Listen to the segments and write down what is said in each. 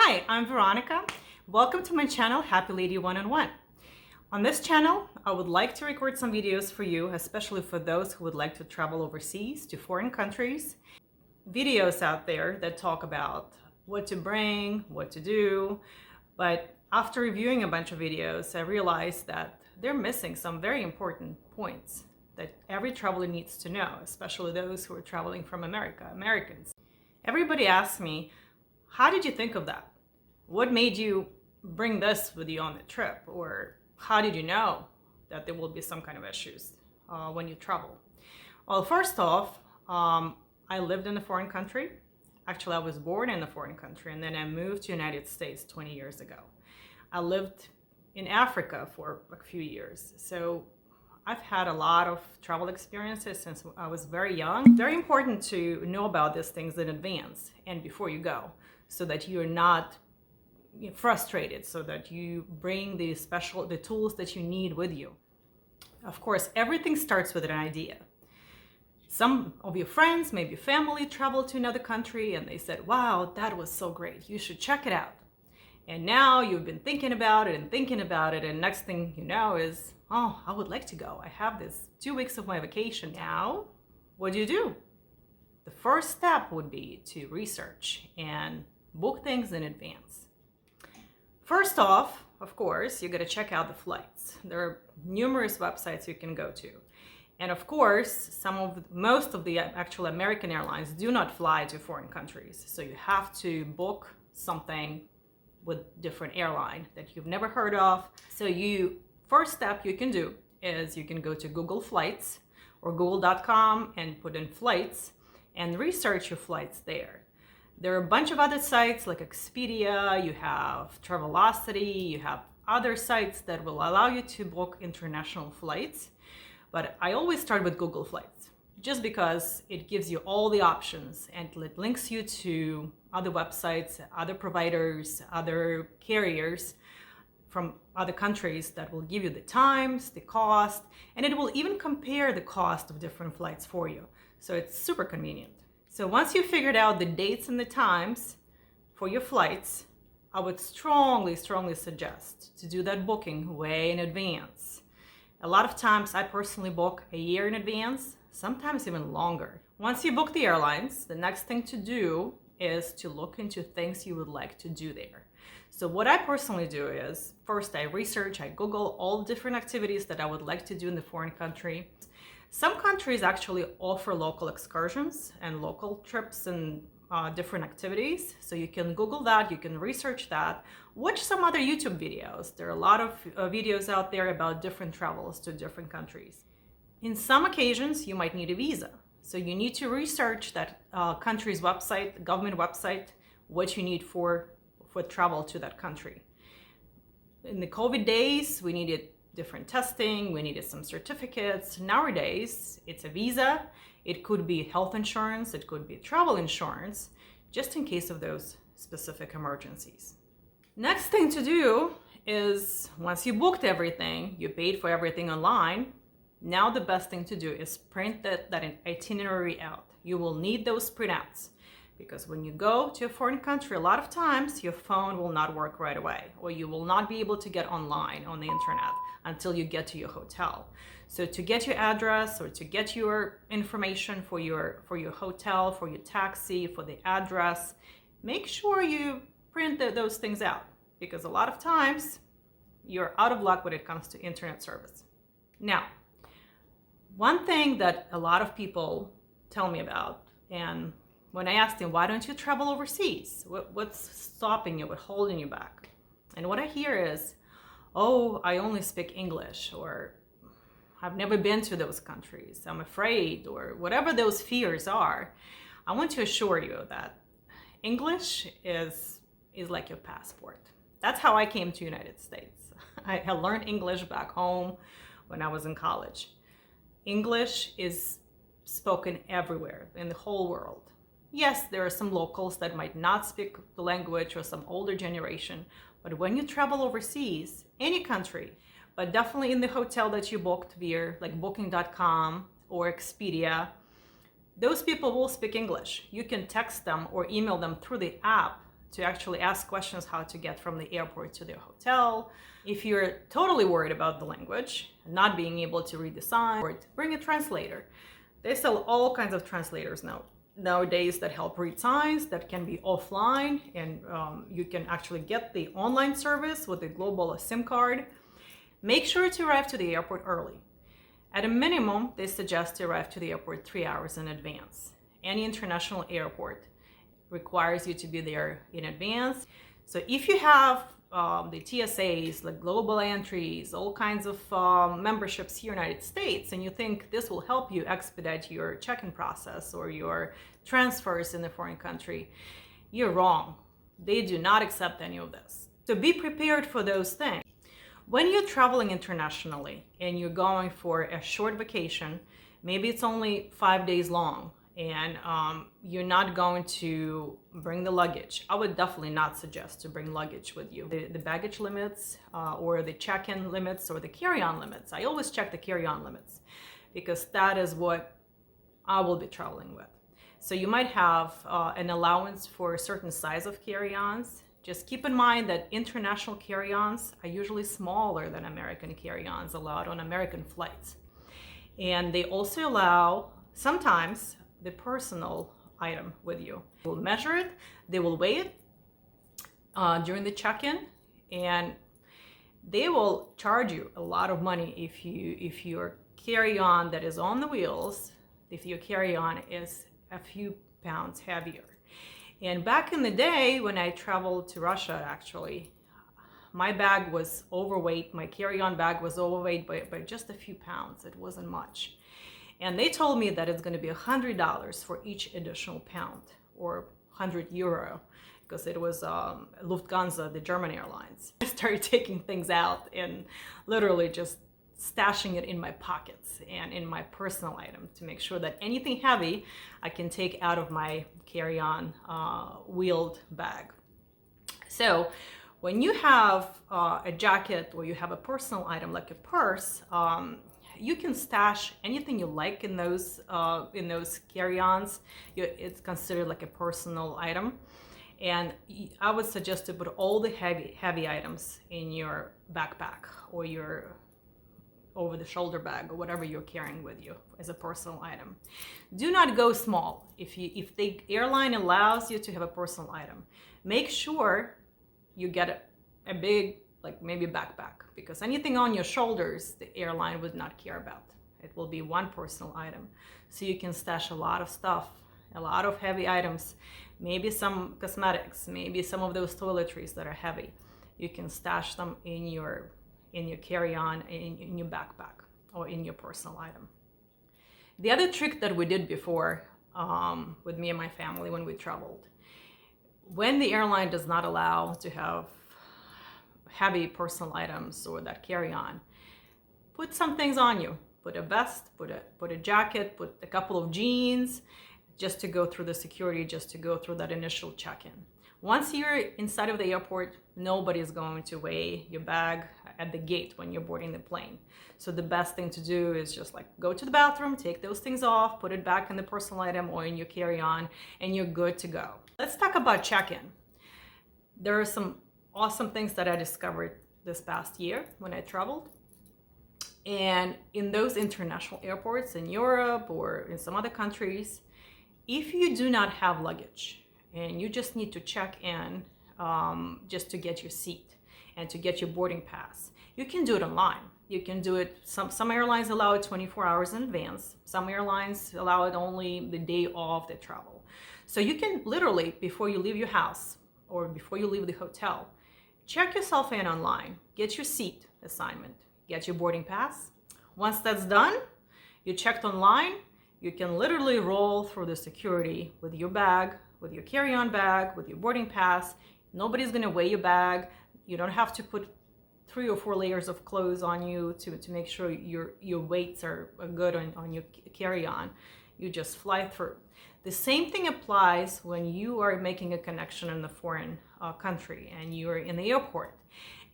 Hi, I'm Veronica. Welcome to my channel, Happy Lady One-on-One. On this channel, I would like to record some videos for you, especially for those who would like to travel overseas to foreign countries. Videos out there that talk about what to bring, what to do. But after reviewing a bunch of videos, I realized that they're missing some very important points that every traveler needs to know, especially those who are traveling from Americans. Everybody asks me, how did you think of that? What made you bring this with you on the trip? Or how did you know that there will be some kind of issues when you travel? Well, first off, I lived in a foreign country. Actually, I was born in a foreign country, and then I moved to the United States 20 years ago. I lived in Africa for a few years. So I've had a lot of travel experiences since I was very young. Very important to know about these things in advance and before you go, so that you're not frustrated, so that you bring the tools that you need with you. Of course, everything starts with an idea. Some of your friends, maybe family, traveled to another country and they said, wow, that was so great, you should check it out. And now you've been thinking about it, and next thing you know is, oh, I would like to go. I have this 2 weeks of my vacation now. What do? The first step would be to research and book things in advance. First off, of course, you got to check out the flights. There are numerous websites you can go to. And of course, most of the actual American airlines do not fly to foreign countries. So you have to book something with different airline that you've never heard of. So first step you can do is you can go to Google Flights or google.com and put in flights and research your flights there. There are a bunch of other sites like Expedia, you have Travelocity, you have other sites that will allow you to book international flights. But I always start with Google Flights, just because it gives you all the options and it links you to other websites, other providers, other carriers from other countries that will give you the times, the cost, and it will even compare the cost of different flights for you. So it's super convenient. So once you've figured out the dates and the times for your flights, I would strongly suggest to do that booking way in advance. A lot of times I personally book a year in advance, sometimes even longer. Once you book the airlines, the next thing to do is to look into things you would like to do there. So what I personally do is, first I research, I Google all different activities that I would like to do in the foreign country. Some countries actually offer local excursions and local trips and different activities. So you can Google that, you can research that, watch some other YouTube videos. There are a lot of videos out there about different travels to different countries. In some occasions, you might need a visa. So you need to research that country's website, government website, what you need for travel to that country. In the COVID days, we needed different testing, we needed some certificates. Nowadays, it's a visa, it could be health insurance, it could be travel insurance, just in case of those specific emergencies. Next thing to do is, once you booked everything, you paid for everything online, now the best thing to do is print that itinerary out. You will need those printouts, because when you go to a foreign country, a lot of times your phone will not work right away, or you will not be able to get online on the internet until you get to your hotel. So to get your address or to get your information for your hotel, for your taxi, for the address, make sure you print those things out, because a lot of times you're out of luck when it comes to internet service. Now, one thing that a lot of people tell me about, and when I asked them, why don't you travel overseas? What's stopping you, what's holding you back? And what I hear is, oh, I only speak English, or I've never been to those countries, I'm afraid, or whatever those fears are. I want to assure you that English is like your passport. That's how I came to the United States. I had learned English back home when I was in college. English is spoken everywhere in the whole world. Yes, there are some locals that might not speak the language, or some older generation, but when you travel overseas, any country, but definitely in the hotel that you booked via like booking.com or Expedia, those people will speak English. You can text them or email them through the app to actually ask questions how to get from the airport to the hotel. If you're totally worried about the language, not being able to read the sign, or bring a translator. They sell all kinds of translators nowadays that help read signs, that can be offline, and you can actually get the online service with the global SIM card. Make sure to arrive to the airport early. At a minimum, they suggest to arrive to the airport 3 hours in advance. Any international airport requires you to be there in advance. So if you have the TSAs, like global entries, all kinds of memberships here in the United States, and you think this will help you expedite your check-in process or your transfers in the foreign country, you're wrong. They do not accept any of this. So be prepared for those things. When you're traveling internationally and you're going for a short vacation, maybe it's only 5 days long, and you're not going to bring the luggage. I would definitely not suggest to bring luggage with you. The baggage limits or the check-in limits or the carry-on limits. I always check the carry-on limits because that is what I will be traveling with. So you might have an allowance for a certain size of carry-ons. Just keep in mind that international carry-ons are usually smaller than American carry-ons allowed on American flights. And they also allow sometimes the personal item with you. They will measure it, they will weigh it during the check-in, and they will charge you a lot of money if your carry-on that is on the wheels, if your carry-on is a few pounds heavier. And back in the day when I traveled to Russia, actually, my bag was overweight, my carry-on bag was overweight by just a few pounds. It wasn't much. And they told me that it's going to be $100 for each additional pound, or 100 euro, because it was Lufthansa, the German airlines. I started taking things out and literally just stashing it in my pockets and in my personal item to make sure that anything heavy I can take out of my carry-on wheeled bag. So when you have a jacket or you have a personal item like a purse, you can stash anything you like in those carry-ons. It's considered like a personal item. And I would suggest to put all the heavy items in your backpack or your over-the-shoulder bag or whatever you're carrying with you as a personal item. Do not go small. If the airline allows you to have a personal item, make sure you get a big, like maybe a backpack, because anything on your shoulders, the airline would not care about. It will be one personal item. So you can stash a lot of stuff, a lot of heavy items, maybe some cosmetics, maybe some of those toiletries that are heavy. You can stash them in your carry-on, in your backpack, or in your personal item. The other trick that we did before with me and my family when we traveled, when the airline does not allow to have heavy personal items or that carry-on, put some things on you. Put a vest, put a jacket, put a couple of jeans, just to go through the security, just to go through that initial check-in. Once you're inside of the airport, nobody is going to weigh your bag at the gate when you're boarding the plane. So the best thing to do is just like go to the bathroom, take those things off, put it back in the personal item or in your carry-on, and you're good to go. Let's talk about check-in. There are some awesome things that I discovered this past year when I traveled. And in those international airports in Europe or in some other countries, if you do not have luggage and you just need to check in just to get your seat and to get your boarding pass, you can do it online. You can do it, some airlines allow it 24 hours in advance. Some airlines allow it only the day of the travel. So you can literally, before you leave your house or before you leave the hotel, check yourself in online, get your seat assignment, get your boarding pass. Once that's done, you checked online, you can literally roll through the security with your bag, with your carry-on bag, with your boarding pass. Nobody's gonna weigh your bag. You don't have to put 3 or 4 layers of clothes on you to make sure your weights are good on your carry-on. You just fly through. The same thing applies when you are making a connection in the foreign country and you're in the airport.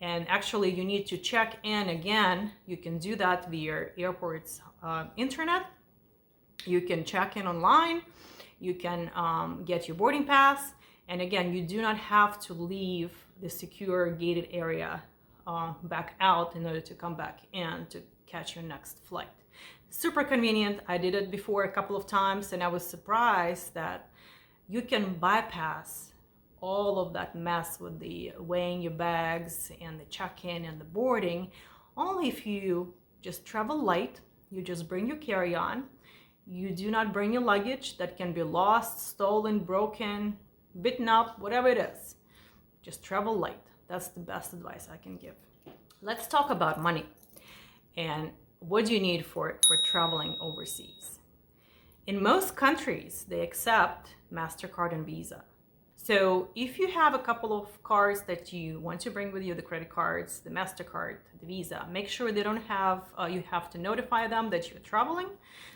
And actually you need to check in again. You can do that via airport's internet. You can check in online. You can get your boarding pass. And again, you do not have to leave the secure gated area back out in order to come back in to catch your next flight. Super convenient. I did it before a couple of times, and I was surprised that you can bypass all of that mess with the weighing your bags and the check-in and the boarding, only if you just travel light. You just bring your carry-on. You do not bring your luggage that can be lost, stolen, broken, bitten up, whatever it is. Just travel light. That's the best advice I can give. Let's talk about money and what do you need for traveling overseas. In most countries, they accept MasterCard and Visa. So if you have a couple of cards that you want to bring with you, the credit cards, the MasterCard, the Visa, make sure they don't have, you have to notify them that you're traveling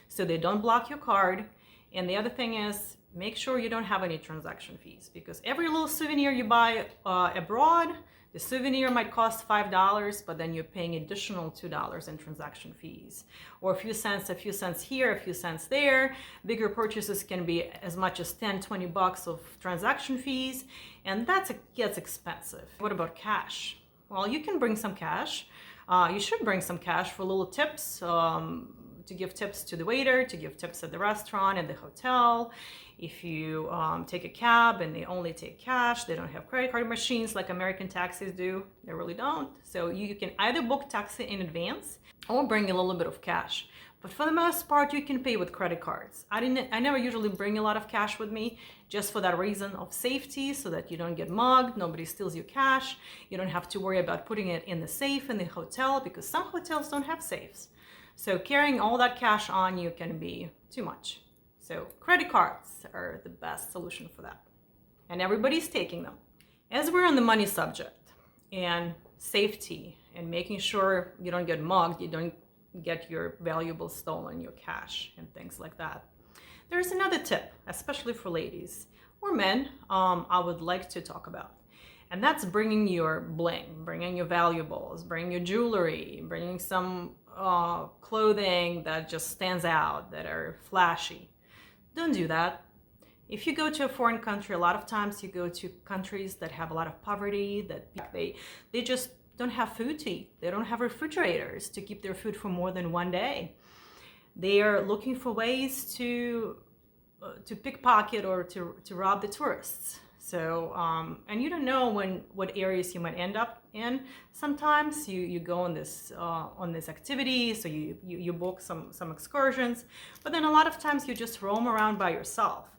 so they don't block your card. And the other thing is, make sure you don't have any transaction fees, because every little souvenir you buy abroad, the souvenir might cost $5, but then you're paying additional $2 in transaction fees, or a few cents here, a few cents there. Bigger purchases can be as much as $10-20 of transaction fees, and that gets expensive. What about cash? Well, you can bring some cash. You should bring some cash for little tips, to give tips to the waiter, to give tips at the restaurant and the hotel. If you take a cab and they only take cash, they don't have credit card machines like American taxis do. They really don't. So you can either book taxi in advance or bring a little bit of cash. But for the most part, you can pay with credit cards. I never usually bring a lot of cash with me, just for that reason of safety, so that you don't get mugged, nobody steals your cash. You don't have to worry about putting it in the safe in the hotel, because some hotels don't have safes. So carrying all that cash on you can be too much. So credit cards are the best solution for that. And everybody's taking them. As we're on the money subject and safety and making sure you don't get mugged, you don't get your valuables stolen, your cash and things like that, there's another tip, especially for ladies or men, I would like to talk about. And that's bringing your bling, bringing your valuables, bringing your jewelry, bringing some clothing that just stands out, that are flashy. Don't do that. If you go to a foreign country, a lot of times you go to countries that have a lot of poverty, that they just don't have food to eat. They don't have refrigerators to keep their food for more than one day. They are looking for ways to pickpocket or to rob the tourists. So, and you don't know what areas you might end up in. Sometimes you go on this activity, so you book some excursions, but then a lot of times you just roam around by yourself.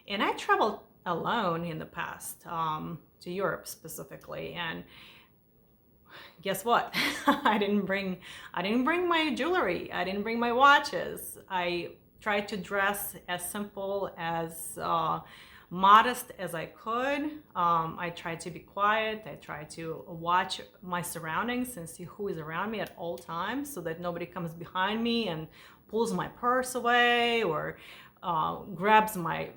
And I traveled alone in the past, to Europe specifically, and guess what? I didn't bring my jewelry. I didn't bring my watches. I tried to dress as simple, as modest as I could. I tried to be quiet. I tried to watch my surroundings and see who is around me at all times, so that nobody comes behind me and pulls my purse away, or grabs my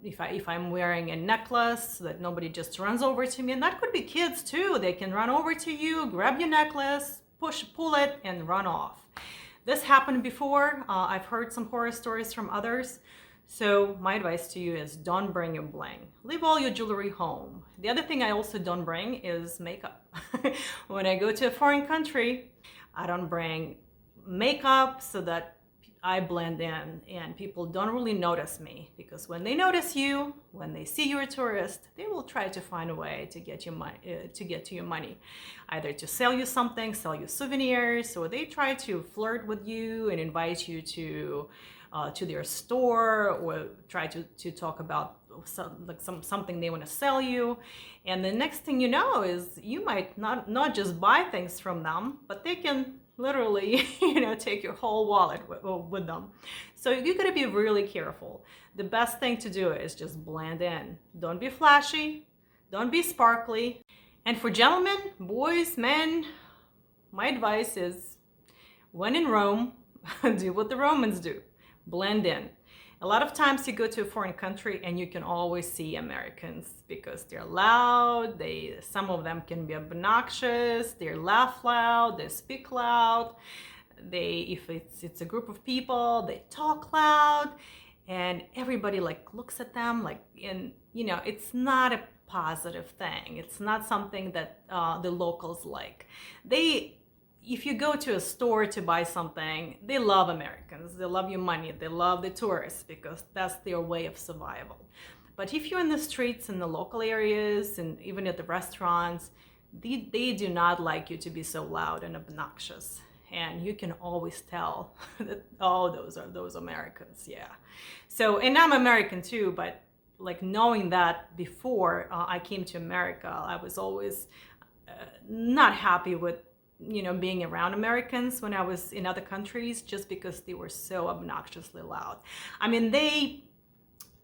if I'm wearing a necklace, so that nobody just runs over to me. And that could be kids too. They can run over to you, grab your necklace, pull it, and run off. This happened before. I've heard some horror stories from others. So my advice to you is, don't bring your bling. Leave all your jewelry home. The other thing I also don't bring is makeup. When I go to a foreign country, I don't bring makeup so that I blend in and people don't really notice me, because when they notice you, when they see you're a tourist, they will try to find a way to get to your money, either to sell you something, sell you souvenirs, or they try to flirt with you and invite you to their store, or try to talk about something they want to sell you. And the next thing you know is you might not just buy things from them, but they can literally take your whole wallet with them. So you gotta be really careful. The best thing to do is just blend in. Don't be flashy, don't be sparkly. And for gentlemen, boys, men, my advice is, when in Rome, do what the Romans do. Blend in. A lot of times you go to a foreign country and you can always see Americans, because they're loud, some of them can be obnoxious, they laugh loud, they speak loud, if it's a group of people, they talk loud, and everybody like looks at them like, and you know, it's not a positive thing. It's not something that the locals like. If you go to a store to buy something, they love Americans, they love your money, they love the tourists because that's their way of survival. But if you're in the streets in the local areas and even at the restaurants, they do not like you to be so loud and obnoxious. And you can always tell that, oh, those are those Americans, yeah. So, and I'm American too, but like knowing that before I came to America, I was always not happy with, you know, being around Americans when I was in other countries, just because they were so obnoxiously loud. I mean,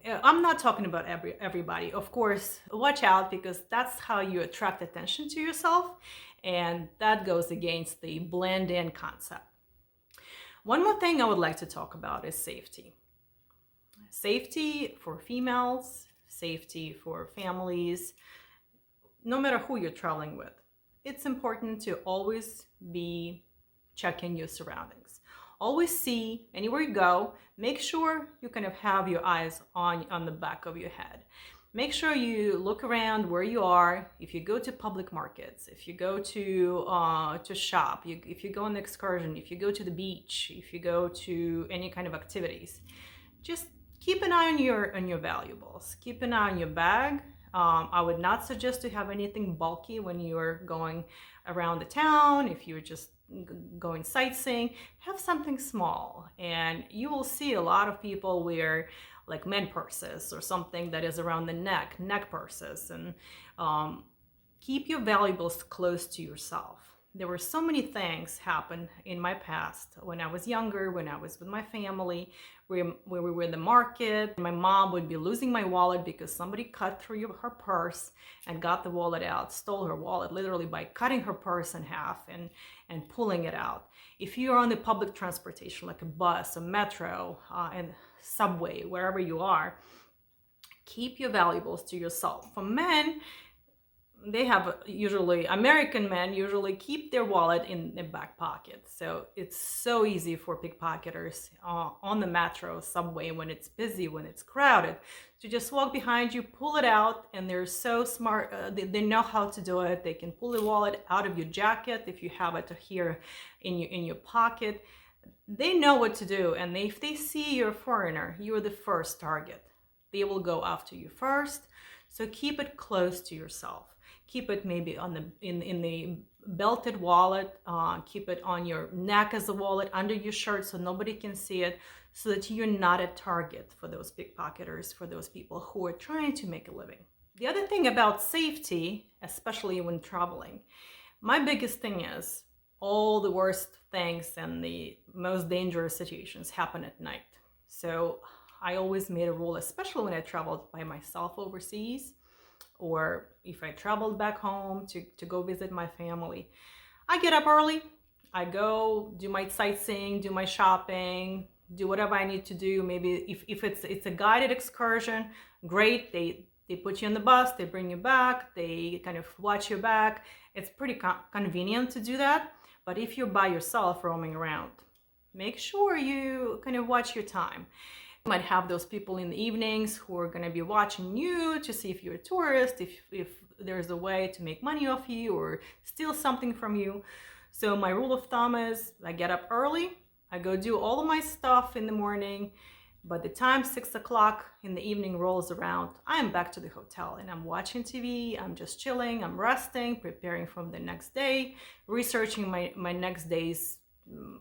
I'm not talking about everybody, of course. Watch out, because that's how you attract attention to yourself, and that goes against the blend in concept. One more thing I would like to talk about is safety. Safety for females, safety for families, no matter who you're traveling with. It's important to always be checking your surroundings. Always see anywhere you go, make sure you kind of have your eyes on the back of your head. Make sure you look around where you are. If you go to public markets, if you go to shop, if you go on an excursion, if you go to the beach, if you go to any kind of activities, just keep an eye on your valuables. Keep an eye on your bag. I would not suggest to have anything bulky when you're going around the town. If you're just going sightseeing, have something small. And you will see a lot of people wear like men purses or something that is around the neck purses. And keep your valuables close to yourself. There were so many things happen in my past when I was younger, when I was with my family, where we were in the market. My mom would be losing my wallet because somebody cut through her purse and got the wallet out, stole her wallet literally by cutting her purse in half and pulling it out. If you're on the public transportation, like a bus, a metro, and subway, wherever you are, keep your valuables to yourself. For men, they have usually, American men usually keep their wallet in their back pocket. So it's so easy for pickpocketers on the metro, subway, when it's busy, when it's crowded, to just walk behind you, pull it out, and they're so smart. They know how to do it. They can pull the wallet out of your jacket if you have it here in your pocket. They know what to do, and if they see you're a foreigner, you're the first target. They will go after you first. So keep it close to yourself. Keep it maybe in the belted wallet. Keep it on your neck as a wallet, under your shirt, so nobody can see it, so that you're not a target for those pickpocketers, for those people who are trying to make a living. The other thing about safety, especially when traveling, my biggest thing is all the worst things and the most dangerous situations happen at night. So I always made a rule, especially when I traveled by myself overseas, or if I traveled back home to go visit my family. I get up early, I go do my sightseeing, do my shopping, do whatever I need to do. Maybe if it's a guided excursion, great. They put you on the bus, they bring you back, they kind of watch your back. It's pretty convenient to do that. But if you're by yourself roaming around, make sure you kind of watch your time. You might have those people in the evenings who are going to be watching you to see if you're a tourist, if there's a way to make money off you or steal something from you. So my rule of thumb is I get up early, I go do all of my stuff in the morning. By the time 6 o'clock in the evening rolls around, I am back to the hotel and I'm watching TV, I'm just chilling, I'm resting, preparing for the next day, researching my next day's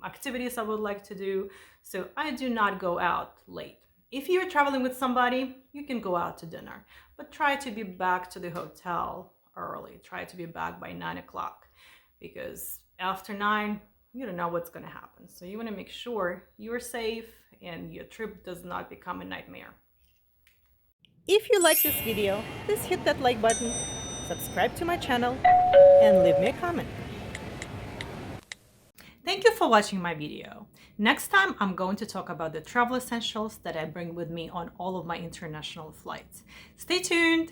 activities I would like to do. So I do not go out late. If you're traveling with somebody, you can go out to dinner, but try to be back to the hotel early. Try to be back by 9 o'clock, because after 9, you don't know what's going to happen. So you want to make sure you're safe and your trip does not become a nightmare. If you like this video, please hit that like button, subscribe to my channel, and leave me a comment. Thank you for watching my video. Next time, I'm going to talk about the travel essentials that I bring with me on all of my international flights. Stay tuned!